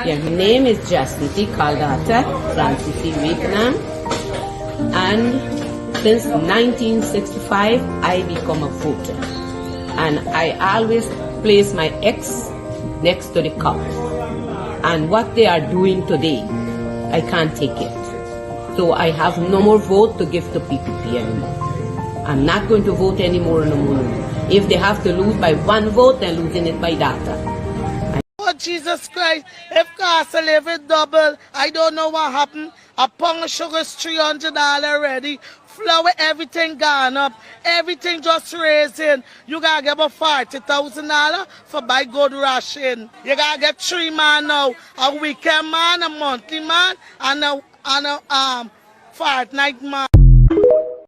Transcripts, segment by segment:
Your name is Jacinty Caldata Francis Wakenham, and since 1965 I become a voter, and I always place my X next to the cup. And what they are doing today, I can't take it. So I have no more vote to give to PPP anymore. I'm not going to vote anymore no more. If they have to lose by one vote, they're losing it by data. Oh, Jesus Christ, if cost of living double, I don't know what happened. A pound of sugar is $300 already. Flour, everything gone up. Everything just raising. You gotta get about $40,000 for buy good ration. You gotta get 3 man now. A weekend man, a monthly man, and a fortnight man.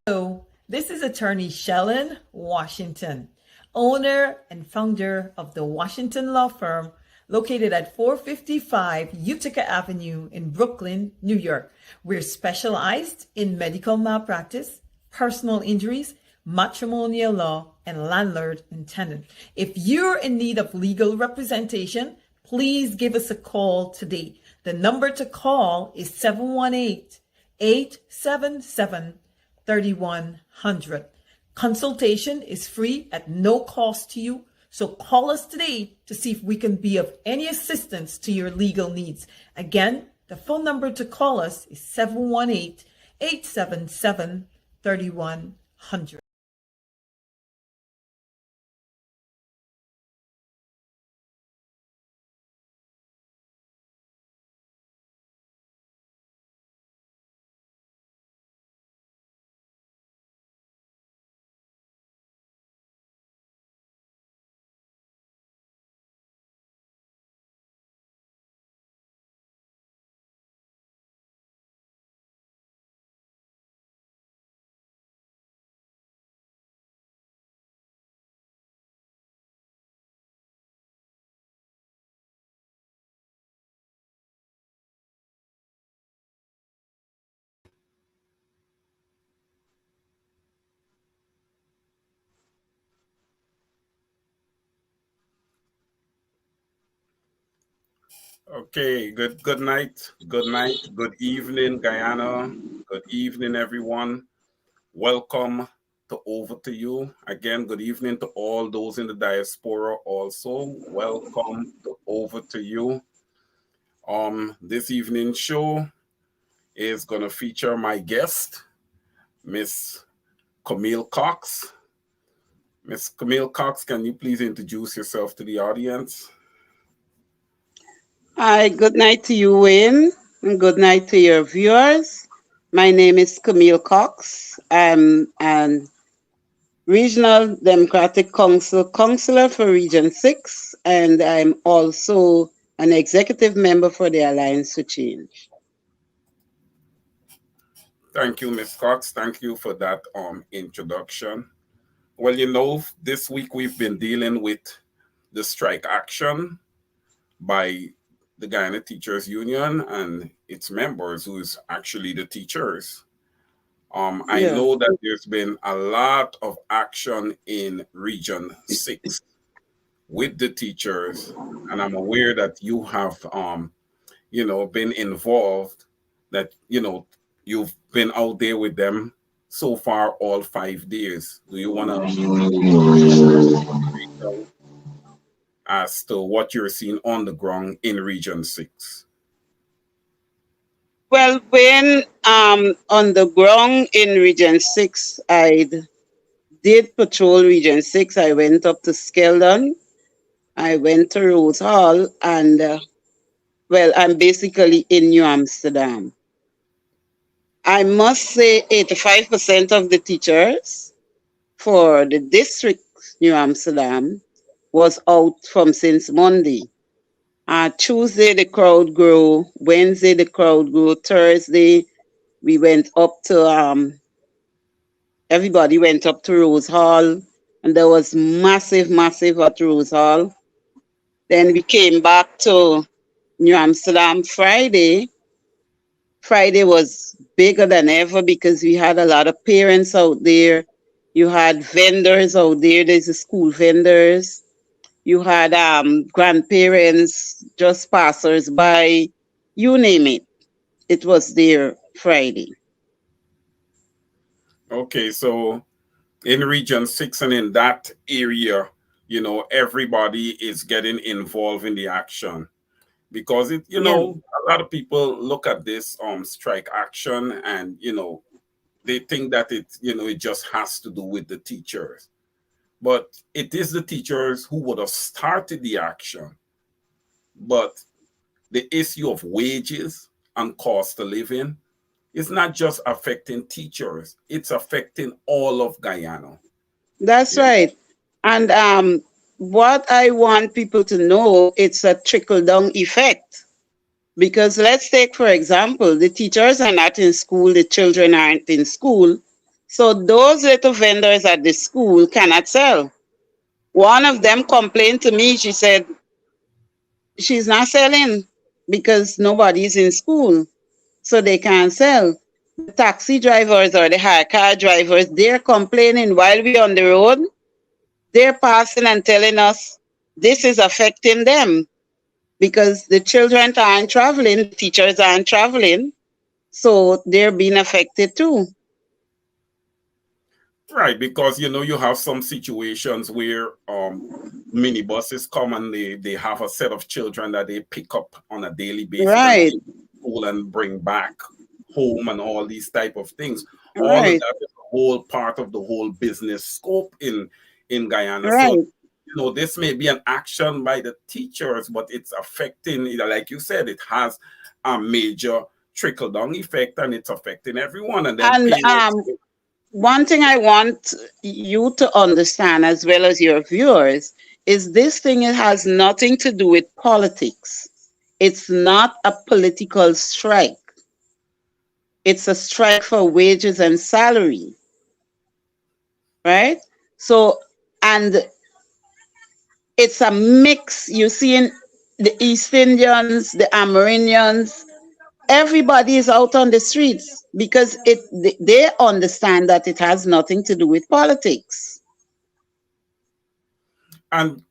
Hello, this is attorney Shellen Washington, owner and founder of the Washington Law Firm, located at 455 Utica Avenue in Brooklyn, New York. We're specialized in medical malpractice, personal injuries, matrimonial law, and landlord and tenant. If you're in need of legal representation, please give us a call today. The number to call is 718-877-3100. Consultation is free at no cost to you. So call us today to see if we can be of any assistance to your legal needs. Again, the phone number to call us is 718-877-3100. Okay, good night, good evening, Guyana, good evening, everyone. Welcome to Over to You. Again, good evening to all those in the diaspora also. Welcome to Over to You. This evening's show is gonna feature my guest, Miss Camille Cox. Miss Camille Cox, can you please introduce yourself to the audience? Hi, good night to you, Wayne, and good night to your viewers. My name is Camille Cox. I'm an Regional Democratic Council Councillor for Region 6, and I'm also an executive member for the Alliance for Change. Thank you, Ms. Cox. Thank you for that introduction. Well, you know, this week we've been dealing with the strike action by the Guyana Teachers Union and its members, who is actually the teachers. I know that there's been a lot of action in Region 6 with the teachers, and I'm aware that you have, been involved, that, you've been out there with them so far all 5 days. Do you want to as to what you're seeing on the ground in Region 6? Well, when on the ground in Region 6, I did patrol Region 6. I went up to Skeldon. I went to Rose Hall, and I'm basically in New Amsterdam. I must say 85% of the teachers for the district New Amsterdam was out from since Monday. Tuesday, the crowd grew. Wednesday, the crowd grew. Thursday, we went up to, everybody went up to Rose Hall, and there was massive at Rose Hall. Then we came back to New Amsterdam Friday. Friday was bigger than ever because we had a lot of parents out there. You had vendors out there. There's the school vendors. you had grandparents, just passers by, you name it. It was there Friday. Okay, so in Region 6 and in that area, everybody is getting involved in the action because Yeah. a lot of people look at this strike action and, they think that it just has to do with the teachers. But it is the teachers who would have started the action. But the issue of wages and cost of living is not just affecting teachers, it's affecting all of Guyana. That's Yeah. right. And what I want people to know, it's a trickle down effect. Because let's take, for example, the teachers are not in school, the children aren't in school. So those little vendors at the school cannot sell. One of them complained to me, she said, she's not selling because nobody's in school. So they can't sell. The taxi drivers or the hire car drivers, they're complaining while we're on the road. They're passing and telling us this is affecting them because the children aren't traveling, the teachers aren't traveling. So they're being affected too. Right, because you have some situations where minibuses come and they have a set of children that they pick up on a daily basis Right. and school and bring back home and all these type of things. All of Right. that is a whole part of the whole business scope in Guyana. Right. So this may be an action by the teachers, but it's affecting, like you said, it has a major trickle down effect and it's affecting everyone. And then And parents. one thing I want you to understand, as well as your viewers, is this thing, it has nothing to do with politics. It's not a political strike. It's a strike for wages and salary. Right? So, and it's a mix. You see in the East Indians, the Amerindians, everybody is out on the streets because they understand that it has nothing to do with politics. And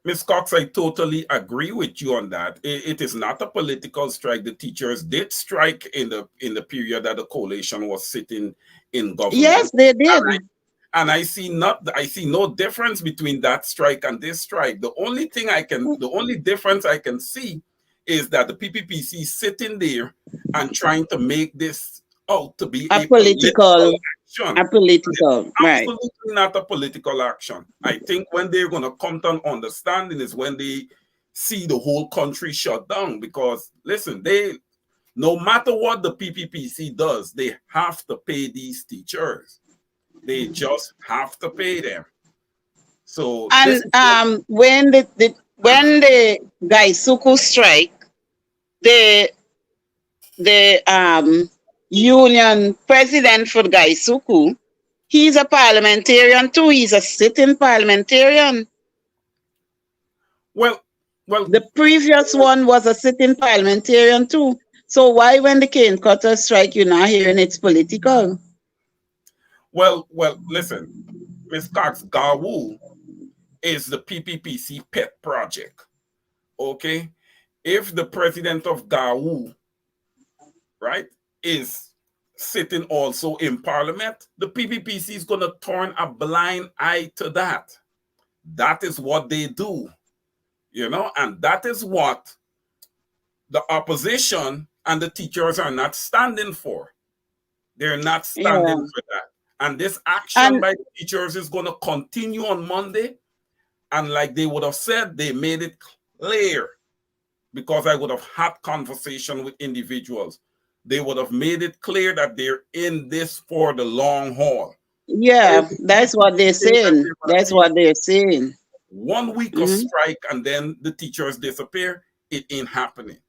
Ms. Cox, I totally agree with you on that. It is not a political strike. The teachers did strike in the period that the coalition was sitting in government. Yes, they did. And I see no difference between that strike and this strike. The only difference I can see is that the PPPC is sitting there and trying to make this out to be a political action. Right. Absolutely not a political action. I think when they're going to come to an understanding is when they see the whole country shut down. Because listen, no matter what the PPPC does, they have to pay these teachers. They just have to pay them. So and when the Gaisuku strike, the union president for Gaisuku, he's a parliamentarian too. He's a sitting parliamentarian. Well, the previous one was a sitting parliamentarian too. So why, when the cane cutter strike, you're not hearing it's political? Well, listen, Ms. Cox, Gawu is the PPPC pet project. Okay, if the president of Gawu, right, is sitting also in parliament, the PPPC is going to turn a blind eye to that. That is what they do, and that is what the opposition and the teachers are not standing for. They're not standing for that. And this action by the teachers is going to continue on Monday. And like they would have said, they made it clear, because I would have had conversation with individuals. They would have made it clear that they're in this for the long haul. Yeah, that's what they're saying. That's what they're saying. 1 week of strike and then the teachers disappear. It ain't happening.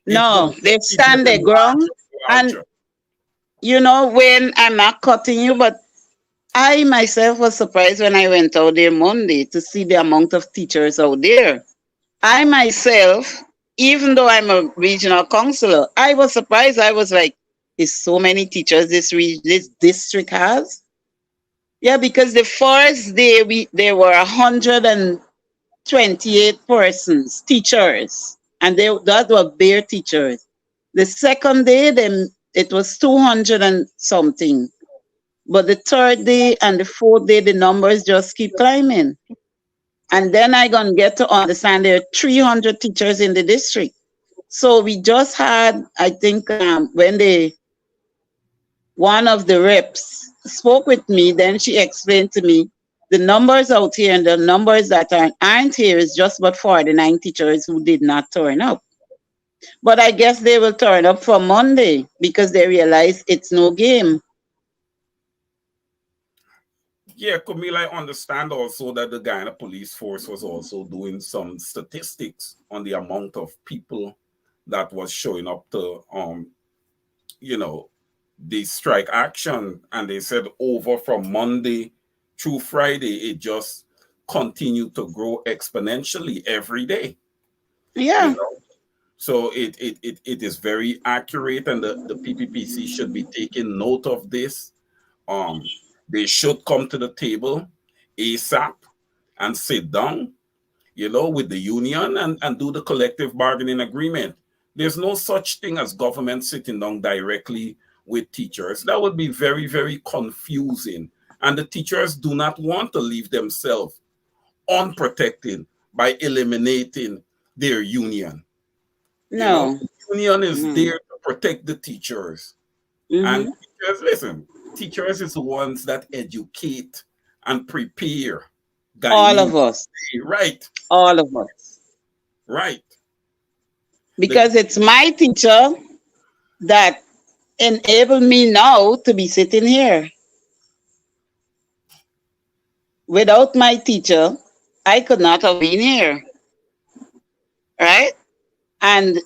No, they stand their ground. And when I'm not cutting you, but I myself was surprised when I went out there Monday to see the amount of teachers out there. I myself, even though I'm a regional councillor, I was surprised. I was like, is so many teachers this district has? Yeah, because the first day there were 100 and 28 persons, teachers, and that were bare teachers. The second day, it was 200 and something. But the third day and the fourth day, the numbers just keep climbing. And then I gonna get to understand there are 300 teachers in the district. So we just had, I think, when one of the reps spoke with me, then she explained to me the numbers out here and the numbers that aren't here is just about 49 teachers who did not turn up. But I guess they will turn up for Monday because they realize it's no game. Yeah, Camille, I understand also that the Guyana police force was also doing some statistics on the amount of people that was showing up to, the strike action. And they said over from Monday through Friday, it just continued to grow exponentially every day. Yeah. So it is very accurate, and the PPPC should be taking note of this. They should come to the table ASAP and sit down, with the union and do the collective bargaining agreement. There's no such thing as government sitting down directly with teachers. That would be very, very confusing. And the teachers do not want to leave themselves unprotected by eliminating their union. No. Union is there to protect the teachers. And teachers, listen, teachers is the ones that educate and prepare Guyanese. All of us. Right. All of us. Right. Because it's my teacher that enabled me now to be sitting here. Without my teacher, I could not have been here. Right? And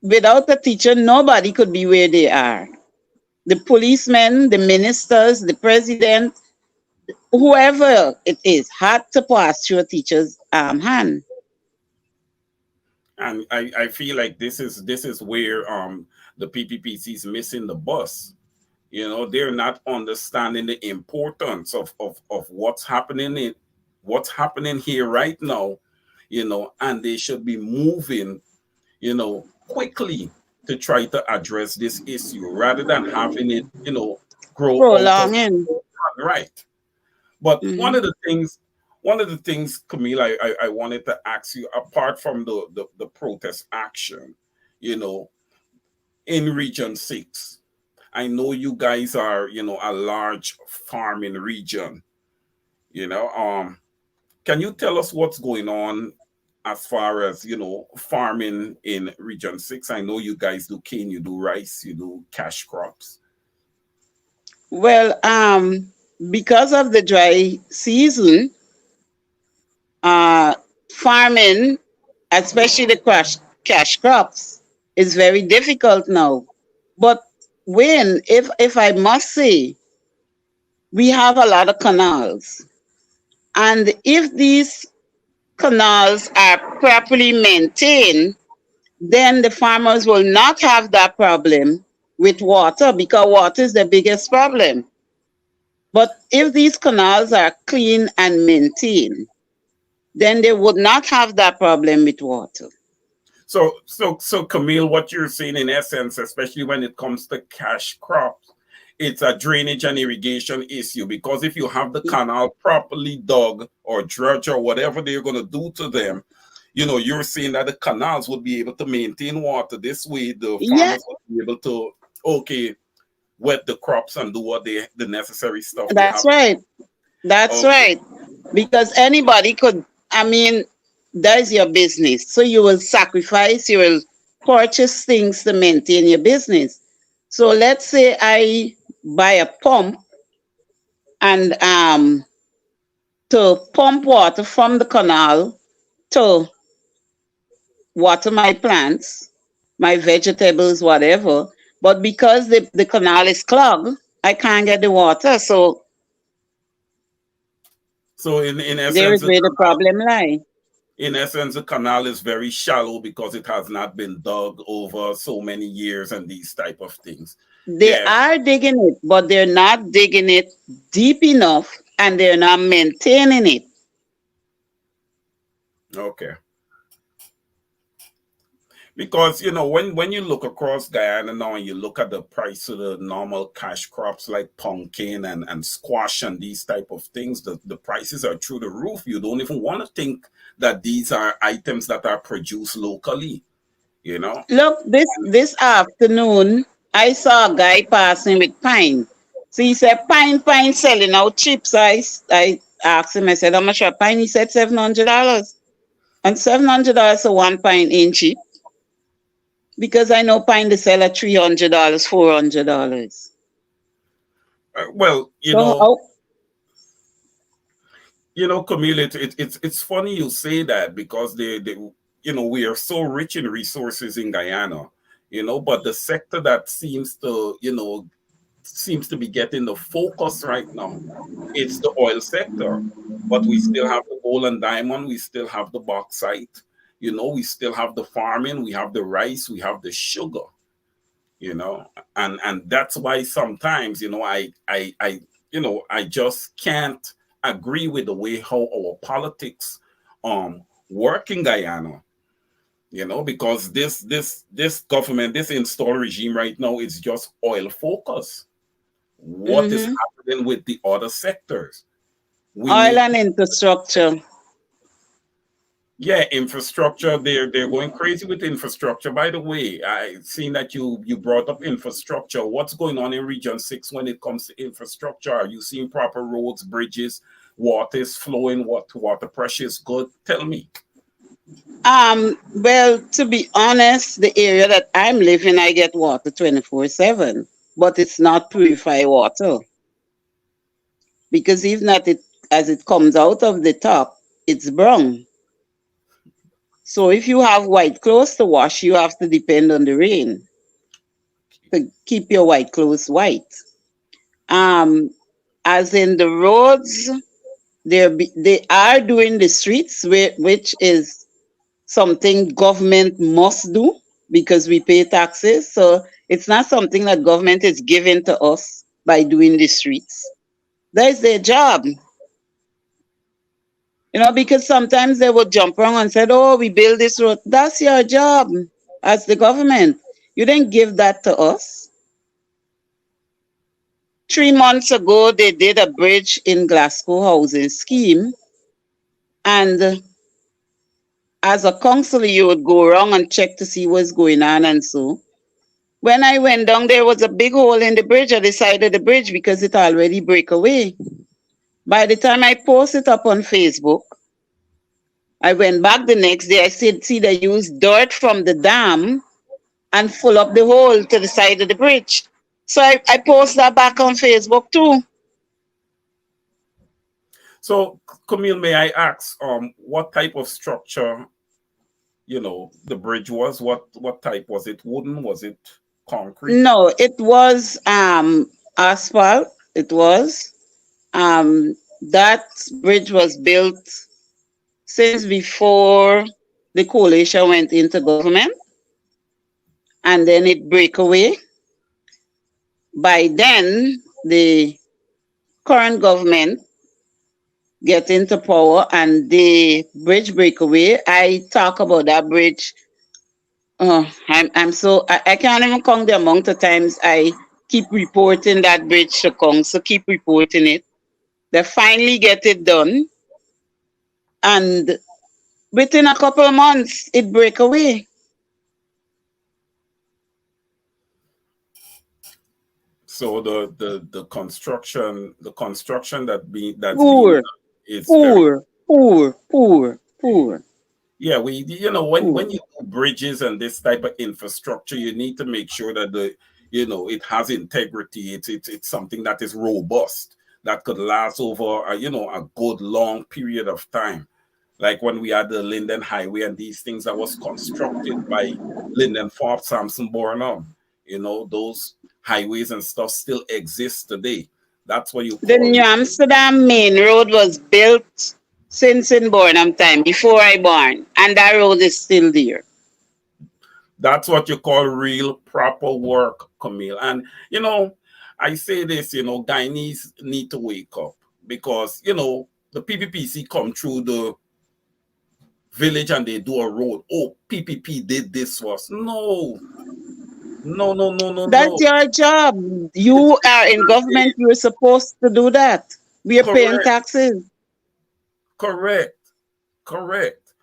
without a teacher, nobody could be where they are. The policemen, the ministers, the president, whoever it is, had to pass through a teacher's hand. And I feel like this is where the PPPC is missing the bus. They're not understanding the importance of what's happening here right now, and they should be moving, quickly to try to address this issue rather than having it, grow prolonging. Right. But one of the things, Camille, I wanted to ask you, apart from the protest action, in Region 6, I know you guys are, a large farming region. Can you tell us what's going on as far as, farming in Region 6? I know you guys do cane, you do rice, you do cash crops. Well, because of the dry season, farming, especially the cash crops, is very difficult now. But if I must say, we have a lot of canals. And if these canals are properly maintained, then the farmers will not have that problem with water, because water is the biggest problem. But if these canals are clean and maintained, then they would not have that problem with water. So Camille, what you're saying in essence, especially when it comes to cash crops, it's a drainage and irrigation issue, because if you have the canal properly dug or dredged or whatever they're going to do to them, you're saying that the canals would be able to maintain water. This way, the farmers will be able to, wet the crops and do the necessary stuff. That's right. That's right. Because anybody could, that's your business. So you will sacrifice, you will purchase things to maintain your business. So let's say I buy a pump and to pump water from the canal to water my plants, my vegetables, whatever. But because the canal is clogged, I can't get the water. So in essence, there is where the problem lies. In essence, the canal is very shallow because it has not been dug over so many years and these type of things. They are digging it, but they're not digging it deep enough, and they're not maintaining it. Okay. Because when you look across Guyana now and you look at the price of the normal cash crops like pumpkin and squash and these type of things, the prices are through the roof. You don't even want to think that these are items that are produced locally, you know? Look, this afternoon, I saw a guy passing with pine. So he said, pine, selling out cheap. So I asked him, I said, how much for pine? He said $700. And $700 for one pine ain't cheap. Because I know pine they sell at $300, $400. Well, So how, Camille, it's funny you say that because we are so rich in resources in Guyana, but the sector that seems to be getting the focus right now, it's the oil sector. But we still have the gold and diamond, we still have the bauxite, we still have the farming, we have the rice, we have the sugar, and that's why sometimes, I just can't agree with the way how our politics work in Guyana, because this government, this installed regime right now is just oil focused. What is mhm. happening with the other sectors? We Oil need, and infrastructure. yeah, infrastructure. They're going crazy with infrastructure. By the way, I seen that you brought up infrastructure. What's going on in Region 6 when it comes to infrastructure? Are you seeing proper roads, bridges, water is flowing, water pressure is good? Tell me. Well, to be honest, the area that I'm living, I get water 24/7, but it's not purified water because even at it as it comes out of the top, it's brown. So if you have white clothes to wash, you have to depend on the rain to keep your white clothes white. Um, as in the roads, they are doing the streets, which is something government must do because we pay taxes. So it's not something that government is giving to us by doing the streets. That is their job. Because sometimes they would jump around and say, oh, we build this road. That's your job as the government. You didn't give that to us. 3 months ago, they did a bridge in Glasgow housing scheme. And as a councillor, you would go around and check to see what's going on and so. When I went down, there was a big hole in the bridge at the side of the bridge because it already break away. By the time I post it up on Facebook, I went back the next day, I see they used dirt from the dam and full up the hole to the side of the bridge. So I post that back on Facebook too. So, Camille, may I ask, what type of structure, the bridge was? What type was it? Wooden? Was it concrete? No, it was asphalt. It was. That bridge was built since before the coalition went into government, and then it break away. By then, the current government get into power and the bridge break away. I talk about that bridge. I can't even count the amount of times I keep reporting that bridge to council, keep reporting it. They finally get it done, and within a couple of months, it break away. So the construction that's being Poor, done is very, poor, poor, poor, poor, yeah. When poor. you do bridges and this type of infrastructure, you need to make sure that it has integrity. It's something that is robust, that could last over a good long period of time. Like when we had the Linden Highway and these things that was constructed by Linden Forbes, Samson Burnham, those highways and stuff still exist today. That's what you The call, New Amsterdam main road was built since in Bornham time, before I born, and that road is still there. real proper work, Camille. And I say this, Guyanese need to wake up because the PPPC come through the village and they do a road. Oh, PPP did this for us. No, no, no, no, no, That's no. your job. It's You are in government. You're supposed to do that. We are paying correct, taxes. correct, correct.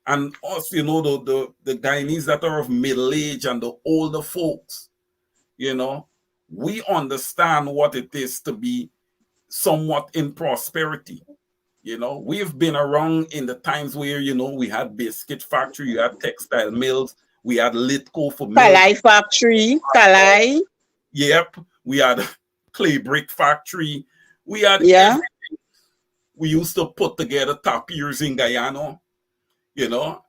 And us, the Guyanese that are of middle age and the older folks, we understand what it is to be somewhat in prosperity. We've been around in the times where, we had biscuit factory, you had textile mills, we had Litco for milk. Kalai factory. Kalai. Yep. We had clay brick factory. We had Yeah. we used to put together tapirs in Guyana,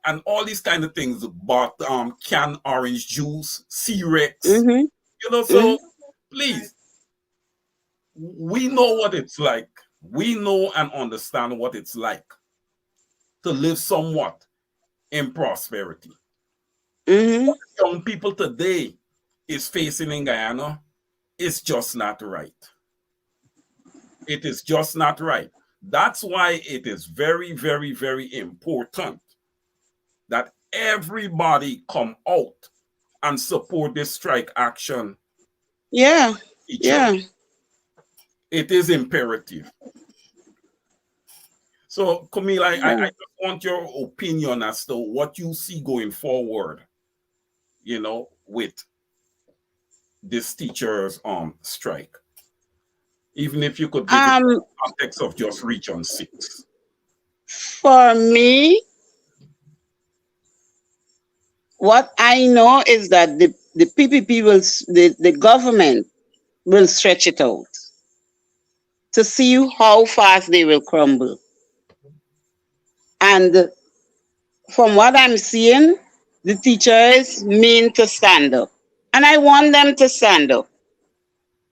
and all these kind of things. Bought canned orange juice, C-Rex, Mm-hmm. so please, we know what it's like. We know and understand what it's like to live somewhat in prosperity. Mm-hmm. What young people today is facing in Guyana is just not right. It is just not right. That's why it is very, very, very important that everybody come out and support this strike action. Yeah. Each Yeah. other. It is imperative. So, Camille, I just want your opinion as to what you see going forward, with this teachers' strike. Even if you could give it the context of just Region 6. For me, what I know is that the PPP the government will stretch it out to see how fast they will crumble. And from what I'm seeing, the teachers mean to stand up. And I want them to stand up.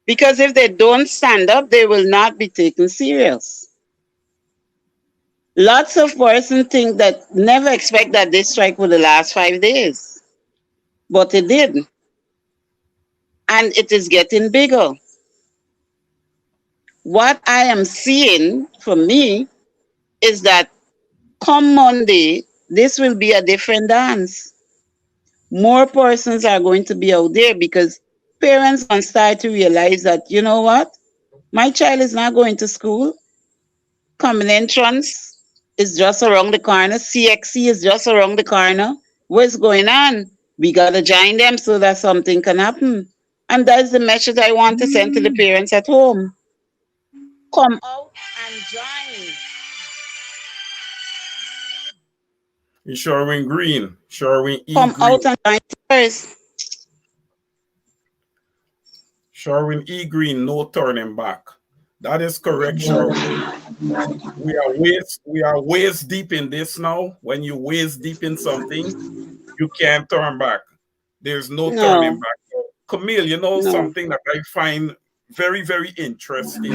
Because if they don't stand up, they will not be taken serious. Lots of persons think that never expect that this strike would last 5 days. But it did. And it is getting bigger. What I am seeing for me is that come Monday, this will be a different dance. More persons are going to be out there because parents can start to realize that, you know what? My child is not going to school. Common entrance is just around the corner. CXC is just around the corner. What's going on? We got to join them so that something can happen. And that's the message I want to send to the parents at home. Come out and join. Sherwin Green, Sherwin E. Come Green. out and join first. Sherwin E. Green, no turning back. That is correct, Sherwin. We are waist deep in this now. When you waist deep in something, you can't turn back. There's no turning back. Camille, something that I find very, very interesting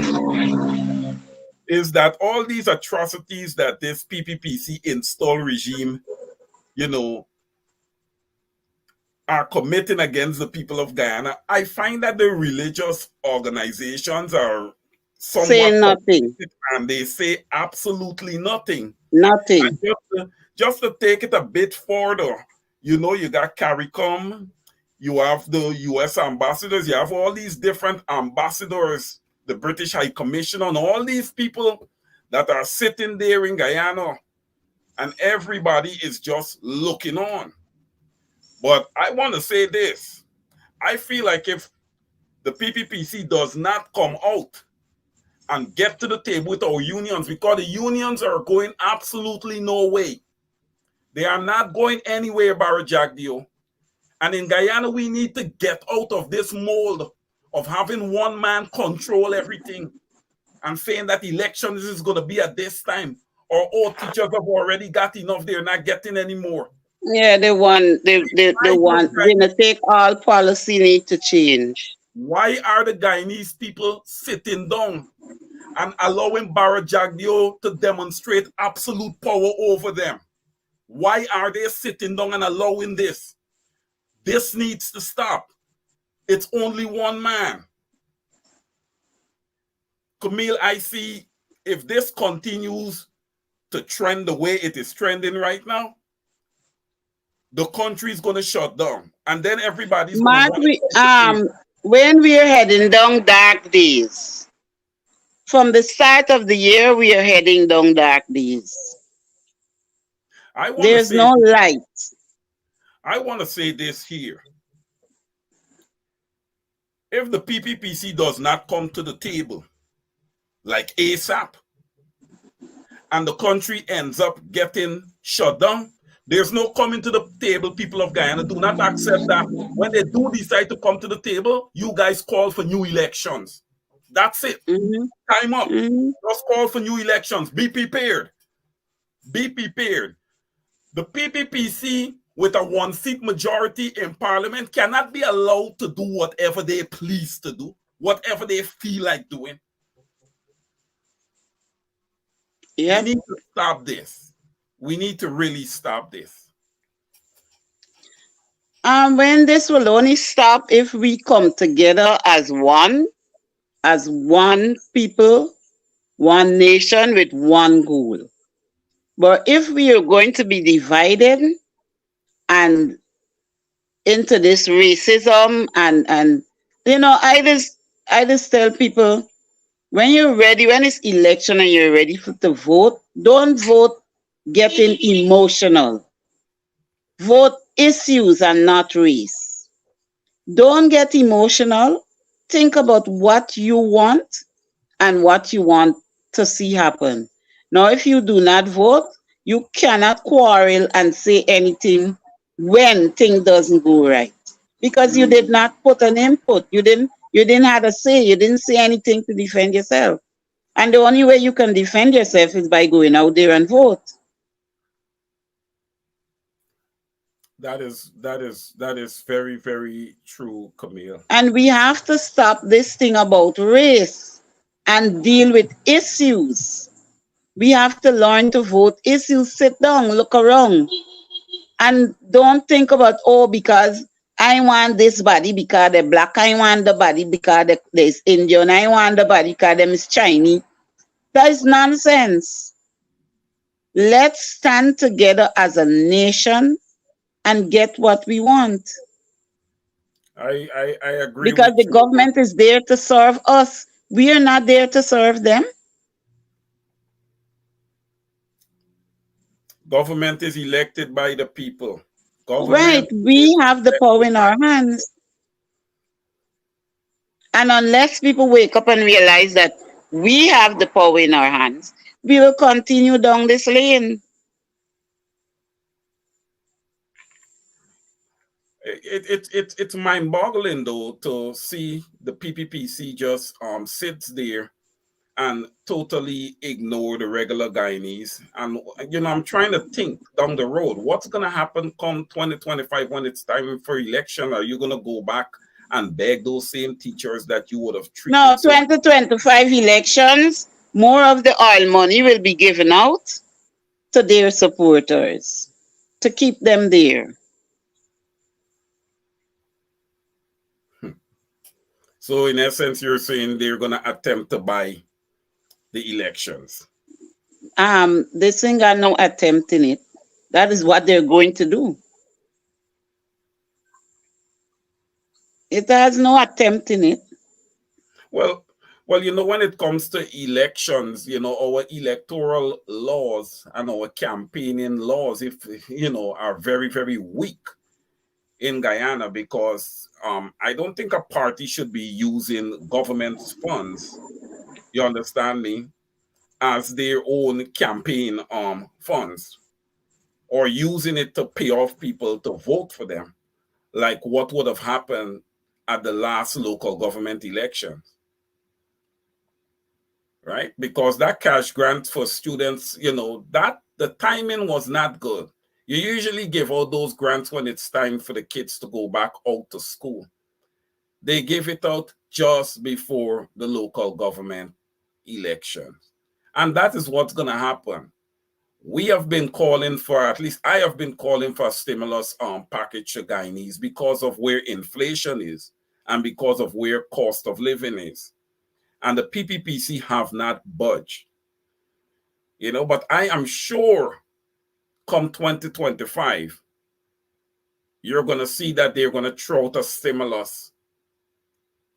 is that all these atrocities that this PPPC install regime, are committing against the people of Guyana. I find that the religious organizations are somewhat saying nothing, and they say absolutely nothing. Nothing. And just to take it a bit further, you got CARICOM, you have the U.S. ambassadors, you have all these different ambassadors, the British High Commissioner, and all these people that are sitting there in Guyana, and everybody is just looking on. But I want to say this. I feel like if the PPPC does not come out and get to the table with our unions, because the unions are going absolutely no way. They are not going anywhere, Barra Jagdeo. And in Guyana, we need to get out of this mold of having one man control everything and saying that elections is going to be at this time, or all teachers have already got enough, they're not getting any more. Yeah, they want to take all policy need to change. Why are the Guyanese people sitting down and allowing Barra Jagdeo to demonstrate absolute power over them? Why are they sitting down and allowing this? This needs to stop. It's only one man. Camille, I see if this continues to trend the way it is trending right now, the country is going to shut down. And then everybody's going to Mark, want to when we are heading down dark days, from the start of the year, we are heading down dark days. I want to There's say no light. I want to say this here. If the PPPC does not come to the table like ASAP and the country ends up getting shut down, there's no coming to the table, people of Guyana. Do not accept that. When they do decide to come to the table, you guys call for new elections. That's it. Mhm. Time up. Mhm. Just call for new elections. Be prepared. Be prepared. The PPPC with a one-seat majority in parliament cannot be allowed to do whatever they please to do, whatever they feel like doing. Yep. We need to stop this. We need to really stop this. When this will only stop if we come together as one people, one nation with one goal. But if we are going to be divided and into this racism and I just tell people, when you're ready, when it's election and you're ready to vote, don't vote getting emotional. Vote issues and not race. Don't get emotional. Think about what you want and what you want to see happen. Now, if you do not vote, you cannot quarrel and say anything when things doesn't go right, because you did not put an input. You didn't have a say. You didn't say anything to defend yourself. And the only way you can defend yourself is by going out there and vote. That is very, very true, Camille. And we have to stop this thing about race and deal with issues. We have to learn to vote issues. Sit down, look around, and don't think about, oh, because I want this body because they're black. I want the body because there's Indian. I want the body because them is Chinese. That is nonsense. Let's stand together as a nation and get what we want. I agree Because with the you. government is there to serve us. We are not there to serve them. Government is elected by the people. Right. We have the power in our hands. And unless people wake up and realize that we have the power in our hands, we will continue down this lane. It's mind-boggling though to see the PPPC just sits there and totally ignore the regular Guyanese. And I'm trying to think down the road, what's gonna happen come 2025 when it's time for election? Are you gonna go back and beg those same teachers that you would have treated? No, 2025 elections, more of the oil money will be given out to their supporters to keep them there. So in essence, you're saying they're gonna attempt to buy the elections. This thing got no attempt in it. That is what they're going to do. It has no attempt in it. Well, when it comes to elections, our electoral laws and our campaigning laws, are very, very weak in Guyana, because I don't think a party should be using government's funds, you understand me, as their own campaign funds, or using it to pay off people to vote for them, like what would have happened at the last local government elections. Right? Because that cash grant for students, that the timing was not good. You usually give all those grants when it's time for the kids to go back out to school. They give it out just before the local government elections. And that is what's going to happen. We have been calling for, at least I have been calling for a stimulus package to Guyanese because of where inflation is and because of where cost of living is. And the PPPC have not budged. But I am sure come 2025, you're going to see that they're going to throw out a stimulus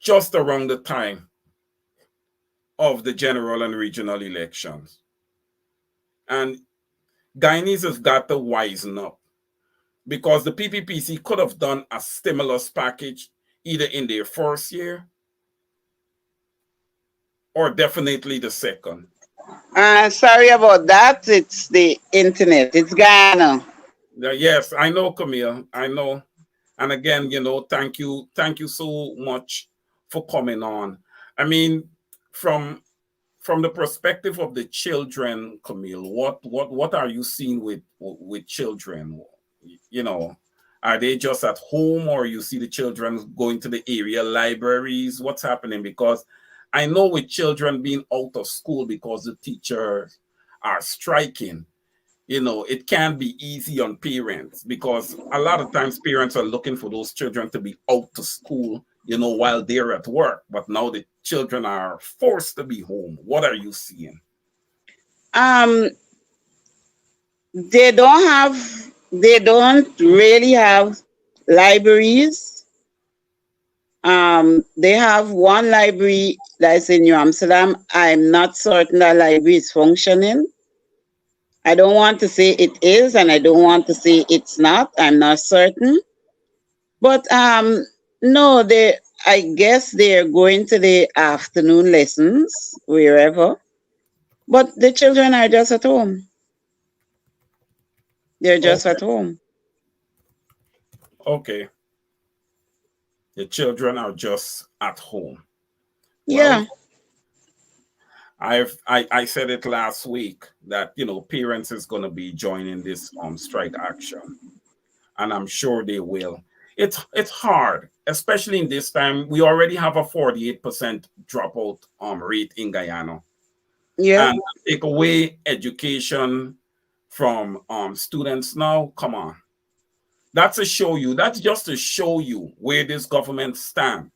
just around the time of the general and regional elections. And Guyanese has got to wisen up, because the PPPC could have done a stimulus package either in their first year or definitely the second. Sorry about that. It's the internet. It's Ghana. Yes, I know, Camille. I know. And again, thank you so much for coming on. I mean, from the perspective of the children, Camille, what are you seeing with children? Are they just at home, or you see the children going to the area libraries? What's happening? Because I know with children being out of school because the teachers are striking, it can be easy on parents, because a lot of times parents are looking for those children to be out to school, while they're at work. But now the children are forced to be home. What are you seeing? They don't really have libraries. They have one library that's in New Amsterdam. I'm not certain that library is functioning. I don't want to say it is, and I don't want to say it's not. I'm not certain. But no, I guess they're going to the afternoon lessons wherever. But the children are just at home. They're just at home. Okay. The children are just at home. Yeah. I said it last week that parents is going to be joining this strike action, and I'm sure they will. It's hard, especially in this time. We already have a 48% dropout rate in Guyana. Yeah. And take away education from students now. Come on. That's just to show you where this government stands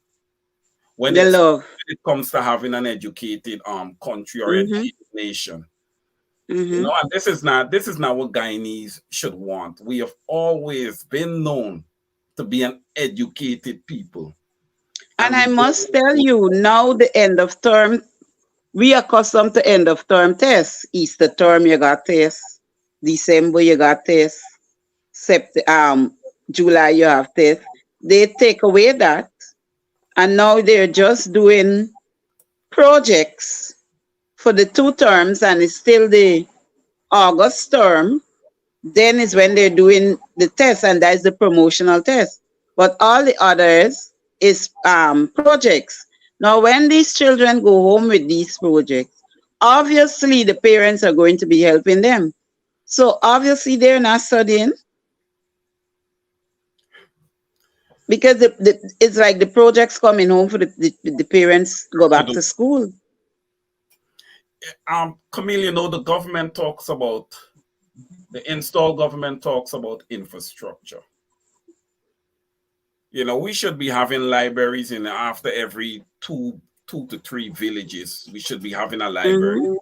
when it comes to having an educated country or educated nation. And this is not what Guyanese should want. We have always been known to be an educated people. And I must tell you, now the end of term, we are accustomed to end of term tests. Easter term, you got tests. December, you got tests. July, you have tests. They take away that, and now they're just doing projects for the 2 terms, and it's still the August term. Then is when they're doing the test, and that's the promotional test. But all the others is projects. Now, when these children go home with these projects, obviously the parents are going to be helping them. So obviously they're not studying, because it's like the projects coming home for the parents go back to school. Camille, the government talks about, the install government talks about infrastructure. We should be having libraries after every two to 3 villages. We should be having a library.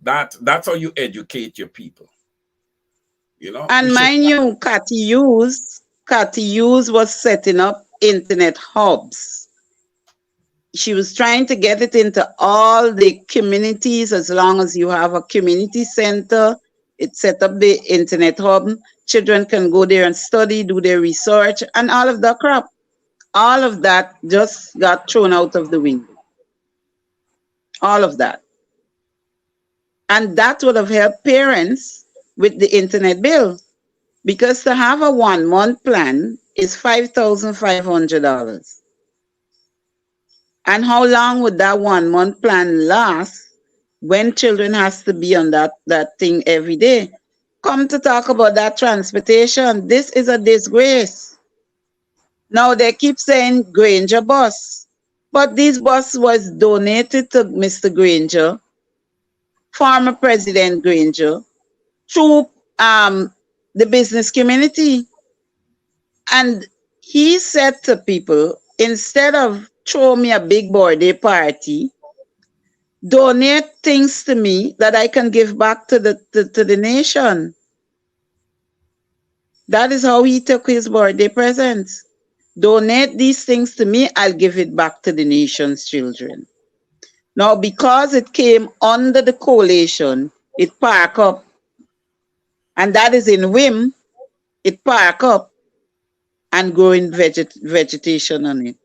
That's how you educate your people. And mind you, Cathy Hughes was setting up internet hubs. She was trying to get it into all the communities. As long as you have a community center, it set up the internet hub. Children can go there and study, do their research, and all of that crap. All of that just got thrown out of the window. All of that. And that would have helped parents with the internet bill, because to have a 1-month plan is $5,500. And how long would that 1-month plan last when children has to be on that thing every day? Come to talk about that transportation. This is a disgrace. Now they keep saying Granger bus, but this bus was donated to Mr. Granger, former President Granger, through the business community. And he said to people, instead of throw me a big birthday party, donate things to me that I can give back to the nation. That is how he took his birthday presents. Donate these things to me, I'll give it back to the nation's children. Now, because it came under the coalition, it park up, and that is in whim, it park up and growing vegetation on it.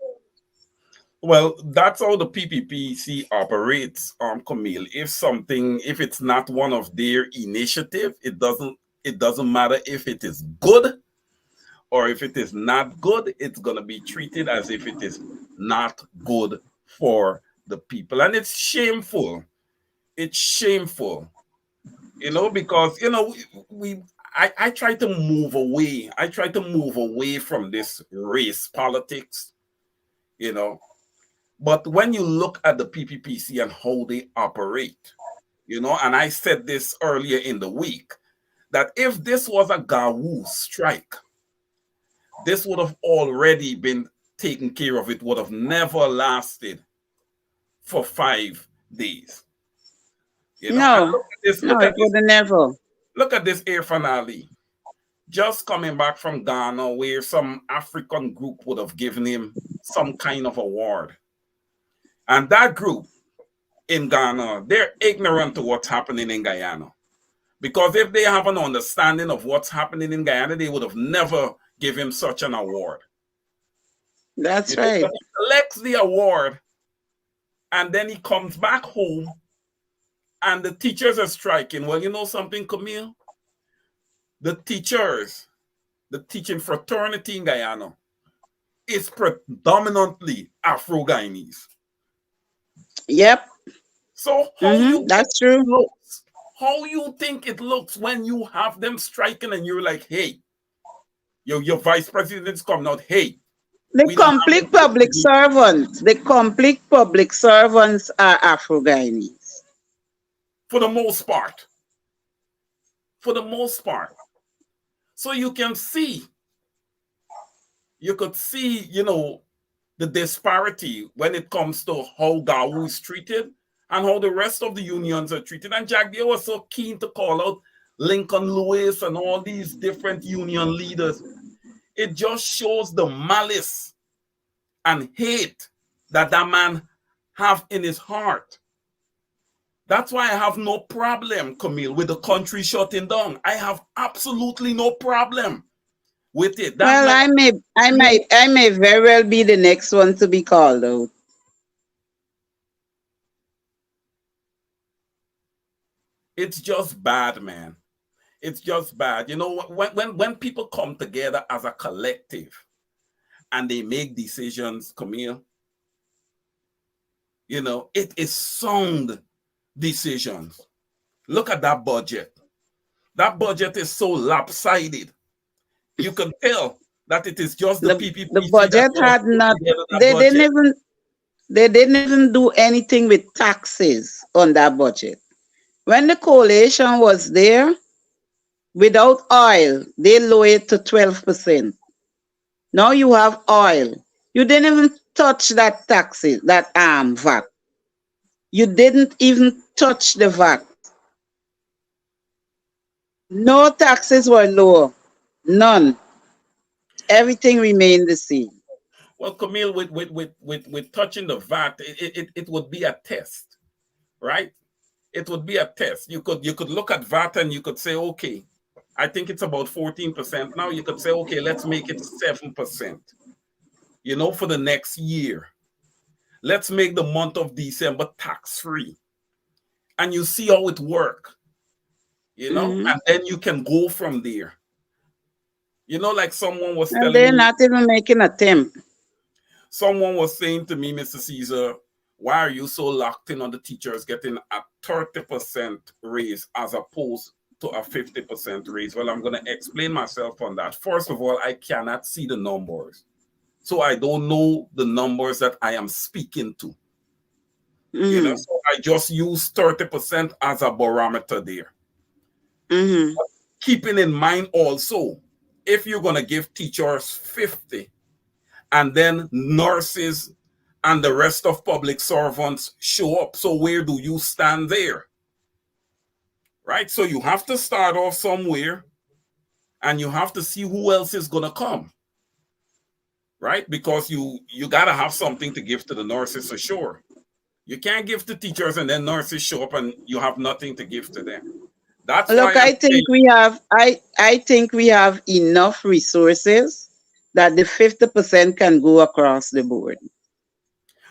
Well, that's how the PPPC operates, Camille. If it's not one of their initiative, it doesn't matter if it is good or if it is not good, it's gonna be treated as if it is not good for the people. And it's shameful. It's shameful. Because I try to move away. I try to move away from this race politics, But when you look at the PPPC and how they operate, and I said this earlier in the week, that if this was a Gawu strike, this would have already been taken care of. It would have never lasted for 5 days. No, it would have never. Look at this Irfan Ali, just coming back from Ghana, where some African group would have given him some kind of award. And that group in Ghana, they're ignorant to what's happening in Guyana. Because if they have an understanding of what's happening in Guyana, they would have never give him such an award. That's right. He collects the award, and then he comes back home, and the teachers are striking. Well, you know something, Camille? The teaching fraternity in Guyana is predominantly Afro-Guyanese. Yep. So that's true. How you think it looks when you have them striking and you're like, hey, your vice president's coming out, hey. The complete public servants are Afro-Guyanese. For the most part. So you could see, the disparity when it comes to how Gawu is treated and how the rest of the unions are treated. And Jack Deere was so keen to call out Lincoln Lewis and all these different union leaders. It just shows the malice and hate that man have in his heart. That's why I have no problem, Camille, with the country shutting down. I have absolutely no problem with it. I may very well be the next one to be called out. It's just bad, man. It's just bad. When people come together as a collective and they make decisions, Camille, it is sound decisions. Look at that budget. That budget is so lopsided. You can tell that it is just the PPP. The budget had not. They didn't even do anything with taxes on that budget. When the coalition was there, without oil, they lowered it to 12%. Now you have oil. You didn't even touch that taxes, that VAT. You didn't even touch the VAT. No taxes were lower. None. Everything remained the same. Well, Camille, with touching the VAT, it would be a test, right? It would be a test. You could look at VAT and you could say, okay, I think it's about 14% now. You could say, okay, let's make it 7%, for the next year. Let's make the month of December tax-free. And you see how it works, and then you can go from there. Like someone was telling me. They're not even making an attempt. Someone was saying to me, Mr. Caesar, why are you so locked in on the teachers getting a 30% raise as opposed to a 50% raise? Well, I'm going to explain myself on that. First of all, I cannot see the numbers. So I don't know the numbers that I am speaking to. So I just use 30% as a barometer there. Keeping in mind also, if you're going to give teachers 50 and then nurses and the rest of public servants show up. So where do you stand there? Right? So you have to start off somewhere, and you have to see who else is going to come. Right? Because you got to have something to give to the nurses for sure. You can't give to teachers and then nurses show up and you have nothing to give to them. That's Look, why I think we have I think we have enough resources that the 50% can go across the board.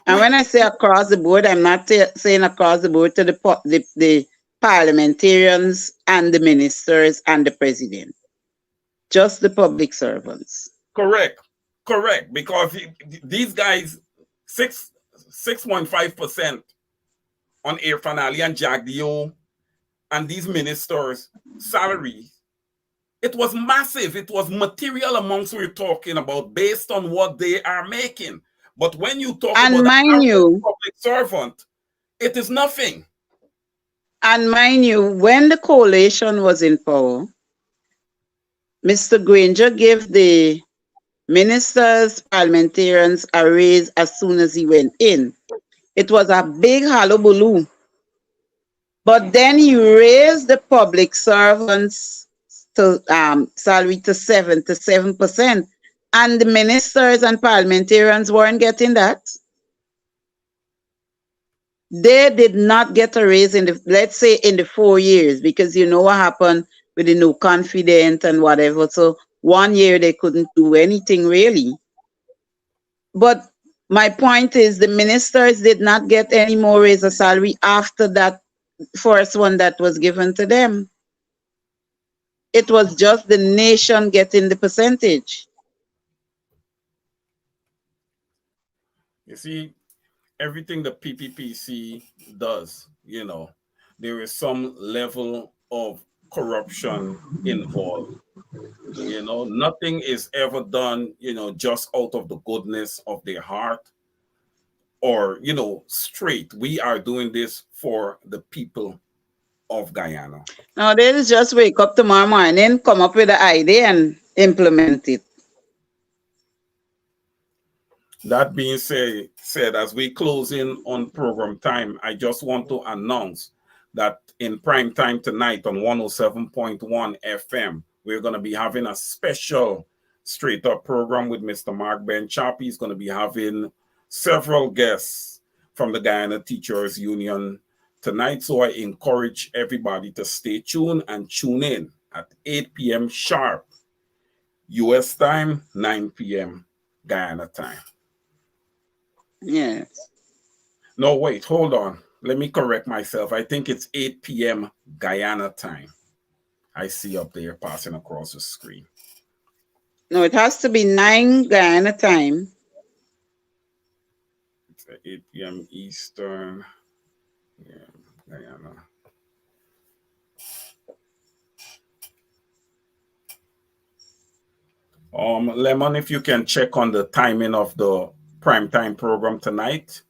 And when I say across the board, I'm not saying across the board to the parliamentarians and the ministers and the president, just the public servants. Correct. Because these guys, 6.5% on Air Fanali and Jagdeo and these ministers' salary, it was massive. It was material amounts we're talking about based on what they are making. But when you talk and about mind you, public servant, it is nothing. And mind you, when the coalition was in power, Mr. Granger gave the ministers, parliamentarians a raise as soon as he went in. It was a big hullabaloo. But then he raised the public servants to salary to 7%, and the ministers and parliamentarians weren't getting that. They did not get a raise in the, let's say, in the 4 years, because you know what happened with the no confident and whatever. So 1 year they couldn't do anything really. But my point is the ministers did not get any more raise of salary after that first one that was given to them. It was just the nation getting the percentage. You see, everything the PPPC does, you know, there is some level of corruption involved. You know, nothing is ever done, you know, just out of the goodness of their heart or, you know, straight. We are doing this for the people of Guyana. Now they just wake up tomorrow morning, come up with an idea and implement it. That being said, as we close in on program time, I just want to announce that in prime time tonight on 107.1 FM, we're going to be having a special straight up program with Mr. Mark Ben-Chap. He's going to be having several guests from the Guyana Teachers Union tonight. So I encourage everybody to stay tuned and tune in at 8 p.m. sharp, US time, 9 p.m. Guyana time. Yes. No, wait, hold on. Let me correct myself. I think it's 8 p.m. Guyana time. I see up there passing across the screen. No, it has to be 9 Guyana time. It's 8 p.m. Eastern. Yeah, Guyana. Lemon, if you can check on the timing of the primetime program tonight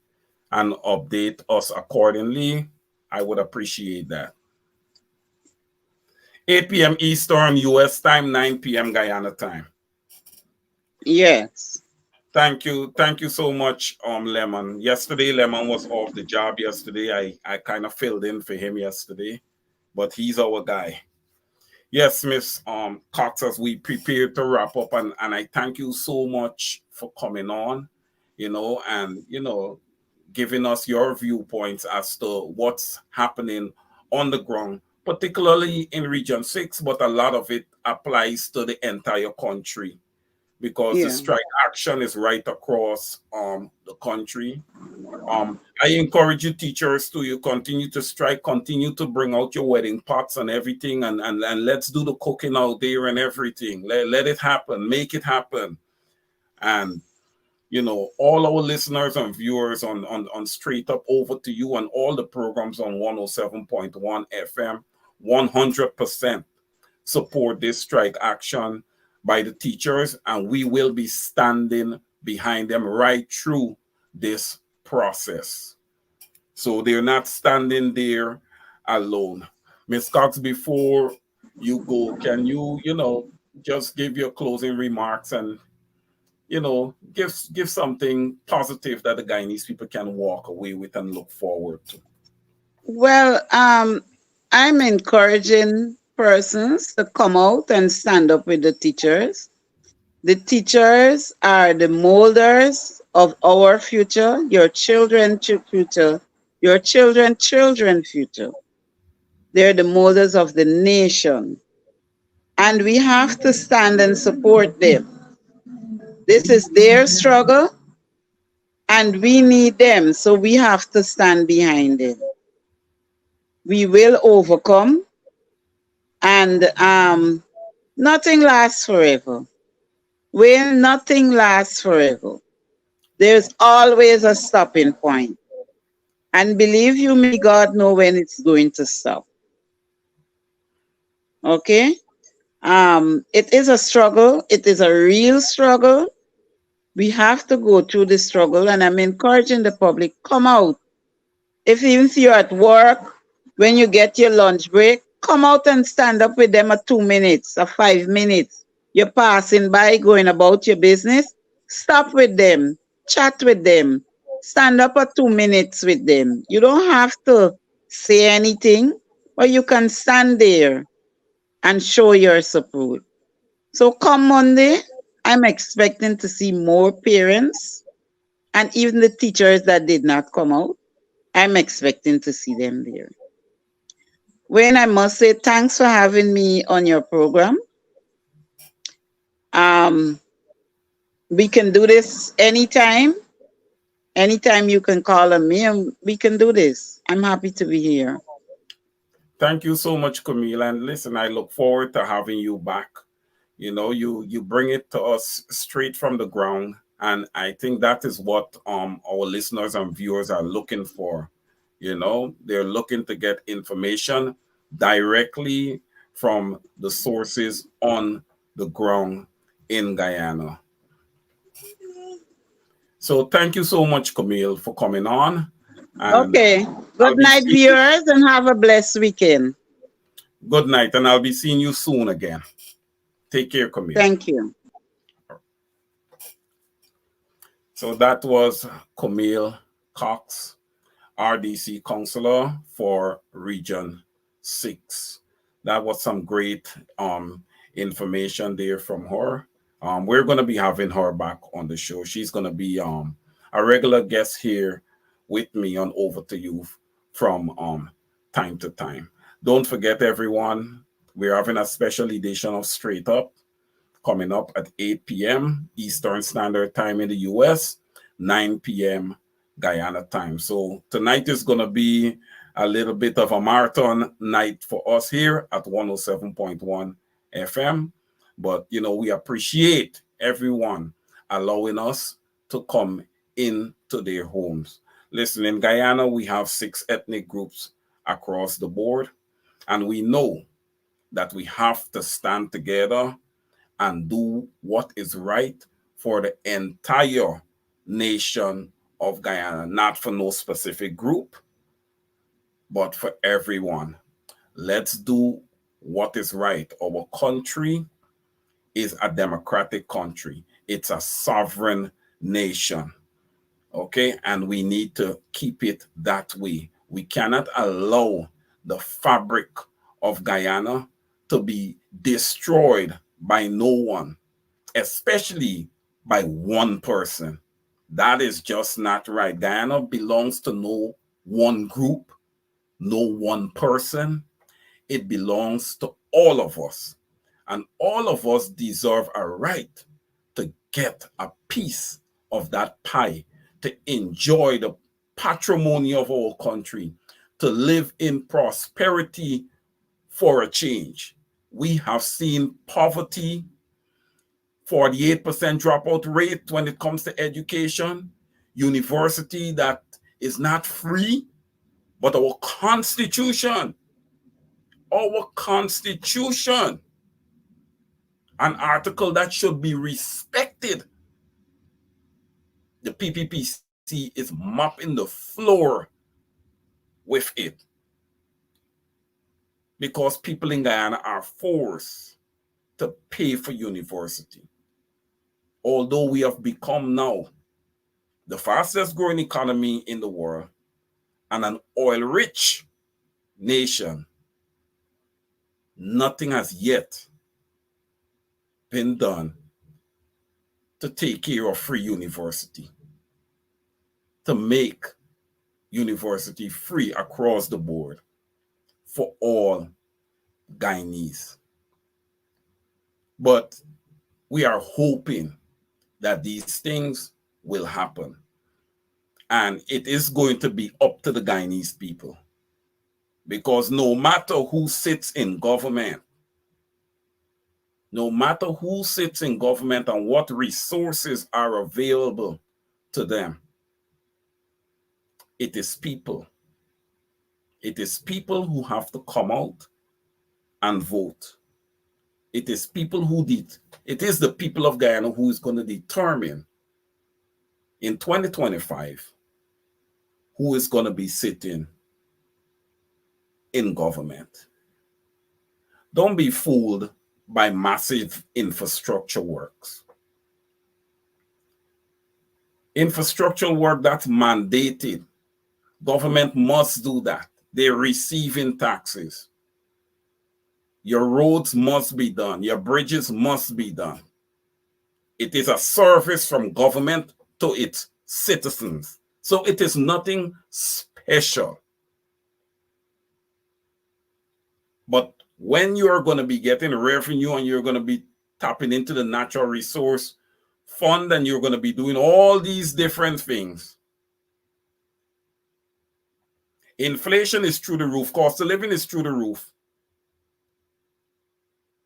and update us accordingly, I would appreciate that. 8 p.m. Eastern US time, 9 p.m. Guyana time. Yes. Thank you so much, Lemon. Yesterday, Lemon was off the job yesterday. I kind of filled in for him yesterday, but he's our guy. Yes, Miss Cox, as we prepare to wrap up, and I thank you so much for coming on, you know, and, you know, giving us your viewpoints as to what's happening on the ground, particularly in Region 6, but a lot of it applies to the entire country because the strike action is right across the country. I encourage you teachers to you continue to strike, continue to bring out your wedding pots and everything, and let's do the cooking out there and everything. Let it happen, make it happen. And you know, all our listeners and viewers on Straight Up, over to you and all the programs on 107.1 FM, 100% support this strike action by the teachers, and we will be standing behind them right through this process. So they're not standing there alone. Ms. Cox, before you go, can you, you know, just give your closing remarks and give something positive that the Guyanese people can walk away with and look forward to. Well, I'm encouraging persons to come out and stand up with the teachers. The teachers are the molders of our future, your children's future, your children's future. They're the molders of the nation. And we have to stand and support them. This is their struggle, and we need them, so we have to stand behind them. We will overcome, and nothing lasts forever. Will nothing lasts forever. There's always a stopping point. And believe you me, God know when it's going to stop. Okay? It is a struggle. It is a real struggle. We have to go through the struggle, and I'm encouraging the public, come out. Even if you're at work, when you get your lunch break, come out and stand up with them at 2 minutes or 5 minutes. You're passing by, going about your business, stop with them, chat with them, stand up at 2 minutes with them. You don't have to say anything, but you can stand there and show your support. So come Monday, I'm expecting to see more parents and even the teachers that did not come out. I'm expecting to see them there. Wayne, I must say thanks for having me on your program. We can do this anytime. Anytime you can call on me and we can do this. I'm happy to be here. Thank you so much, Camille. And listen, I look forward to having you back. You bring it to us straight from the ground. And I think that is what our listeners and viewers are looking for. They're looking to get information directly from the sources on the ground in Guyana. So thank you so much, Camille, for coming on. And okay. Good night, viewers, and have a blessed weekend. Good night, and I'll be seeing you soon again. Take care, Camille. Thank you. So that was Camille Cox, RDC Counselor for Region 6. That was some great information there from her. We're going to be having her back on the show. She's going to be a regular guest here with me on Over to You from time to time. Don't forget, everyone, we're having a special edition of Straight Up coming up at 8 p.m. Eastern Standard Time in the U.S., 9 p.m. Guyana time. So tonight is going to be a little bit of a marathon night for us here at 107.1 FM. But, we appreciate everyone allowing us to come into their homes. Listen, in Guyana, we have 6 ethnic groups across the board. And we know that we have to stand together and do what is right for the entire nation of Guyana, not for no specific group, but for everyone. Let's do what is right. Our country is a democratic country. It's a sovereign nation. Okay? And we need to keep it that way. We cannot allow the fabric of Guyana to be destroyed by no one, especially by one person. That is just not right. Guyana belongs to no one group, no one person. It belongs to all of us. And all of us deserve a right to get a piece of that pie, to enjoy the patrimony of our country, to live in prosperity for a change. We have seen poverty, 48% dropout rate when it comes to education, university that is not free, but our constitution, an article that should be respected. The PPPC is mopping the floor with it because people in Guyana are forced to pay for university. although we have become now the fastest growing economy in the world and an oil-rich nation, nothing has yet been done to take care of free university, to make university free across the board for all Guyanese. But we are hoping that these things will happen. And it is going to be up to the Guyanese people. Because no matter who sits in government, no matter who sits in government and what resources are available to them, it is people. It is people who have to come out and vote. It is people who did. It is the people of Guyana who is going to determine in 2025 who is going to be sitting in government. Don't be fooled by massive infrastructure works. Infrastructure work that's mandated. Government must do that. They're receiving taxes. Your roads must be done. Your bridges must be done. It is a service from government to its citizens. So it is nothing special. But when you're going to be getting revenue and you're going to be tapping into the natural resource fund and you're going to be doing all these different things, inflation is through the roof. Cost of living is through the roof.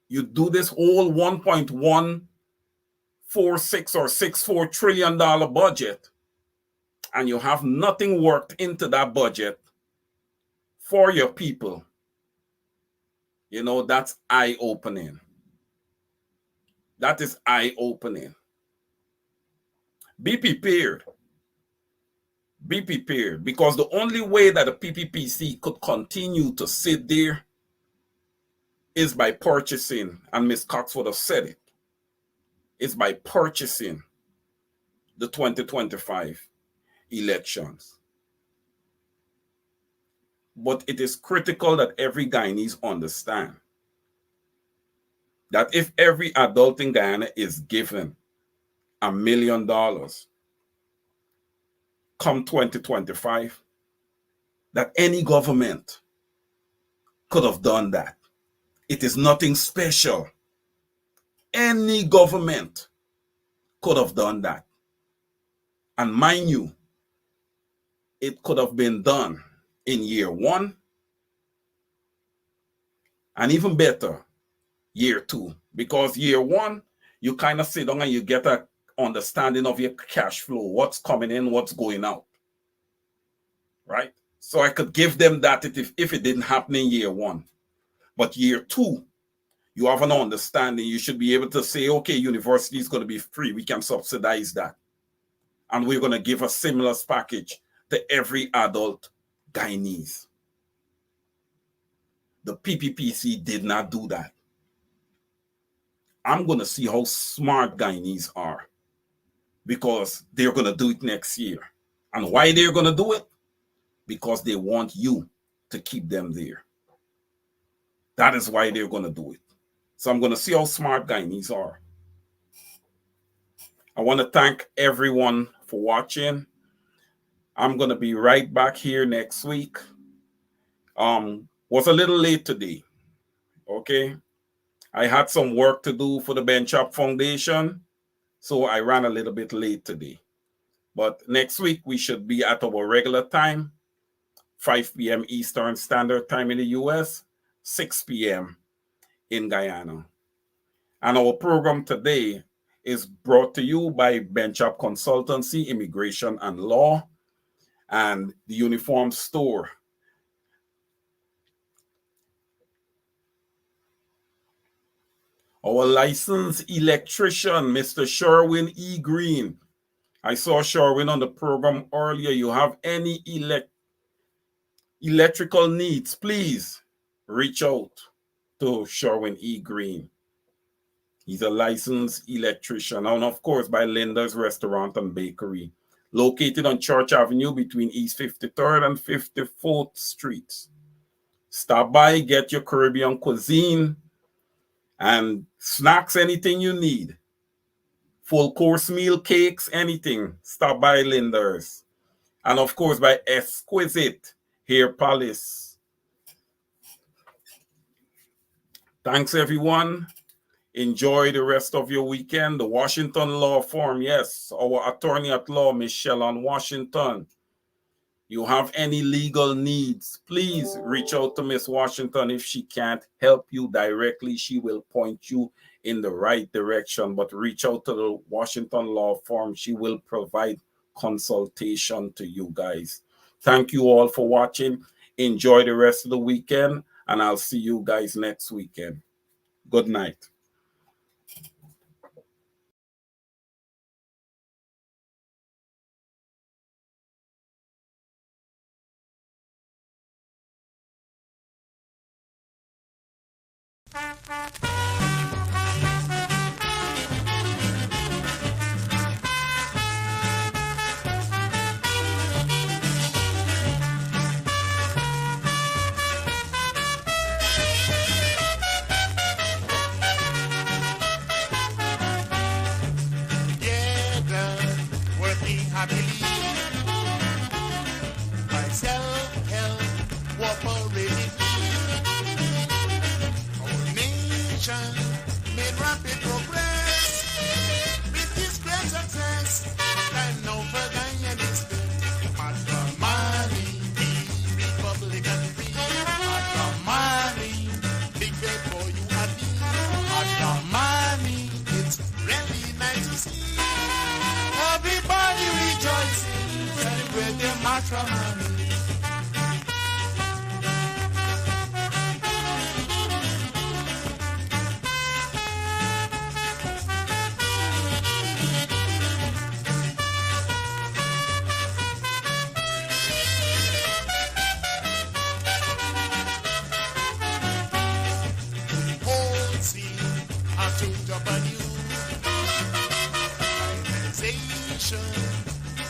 You do this whole $1.146 or $1.64 trillion budget, and you have nothing worked into that budget for your people. You know, that's eye-opening. That is eye-opening. Be prepared. Be prepared, because the only way that the PPPC could continue to sit there is by purchasing, and Ms. Cox would have said it, is by purchasing the 2025 elections. But it is critical that every Guyanese understand that if every adult in Guyana is given $1 million come 2025, that any government could have done that. It is nothing special. Any government could have done that. And mind you, it could have been done in year 1, and even better, year 2. Because year 1, you kind of sit down and you get an understanding of your cash flow, what's coming in, what's going out, right? So I could give them that if it didn't happen in year 1. But year 2, you have an understanding. You should be able to say, okay, university is going to be free. We can subsidize that. And we're going to give a stimulus package to every adult Guyanese. The PPPC did not do that. I'm going to see how smart Guyanese are, because they're going to do it next year. And why they're going to do it? Because they want you to keep them there. That is why they're going to do it. So I'm going to see how smart Guyanese are. I want to thank everyone for watching. I'm going to be right back here next week. Was a little late today. Okay. I had some work to do for the Ben Chop Foundation, so I ran a little bit late today. But next week we should be at our regular time, 5 p.m. Eastern Standard Time in the US, 6 p.m. in Guyana. And our program today is brought to you by Ben Chop Consultancy, Immigration and Law, and the Uniform Store. Our licensed electrician, Mr. Sherwin E. Green. I saw Sherwin on the program earlier. You have any electrical needs, please reach out to Sherwin E. Green. He's a licensed electrician. And of course, by Linda's Restaurant and Bakery, located on Church Avenue between East 53rd and 54th Streets. Stop by, get your Caribbean cuisine and snacks, anything you need. Full course meal, cakes, anything. Stop by Linda's. And of course, by Exquisite Hair Palace. Thanks, everyone. Enjoy the rest of your weekend. The Washington Law Firm, yes, our attorney at law, Michelle on Washington. You have any legal needs, please reach out to Miss Washington. If she can't help you directly, she will point you in the right direction. But reach out to the Washington Law Firm. She will provide consultation to you guys. Thank you all for watching. Enjoy the rest of the weekend, and I'll see you guys next weekend. Good night. Made rapid progress with this great success, and no further in this matrimony, be Republican free. Matrimony, big bet for you and me. Matrimony, it's really nice to see everybody rejoicing, celebrate their matrimony.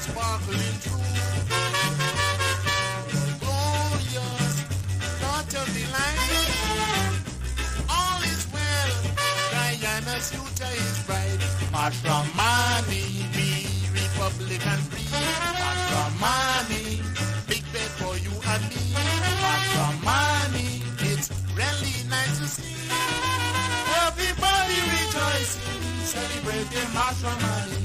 Sparkling through, glorious, thought of the light. All is well, Diana's future is bright. Matrimony, be Republican free. Matrimony, big bet for you and me. Matrimony, it's really nice to see everybody rejoicing, celebrating matrimony.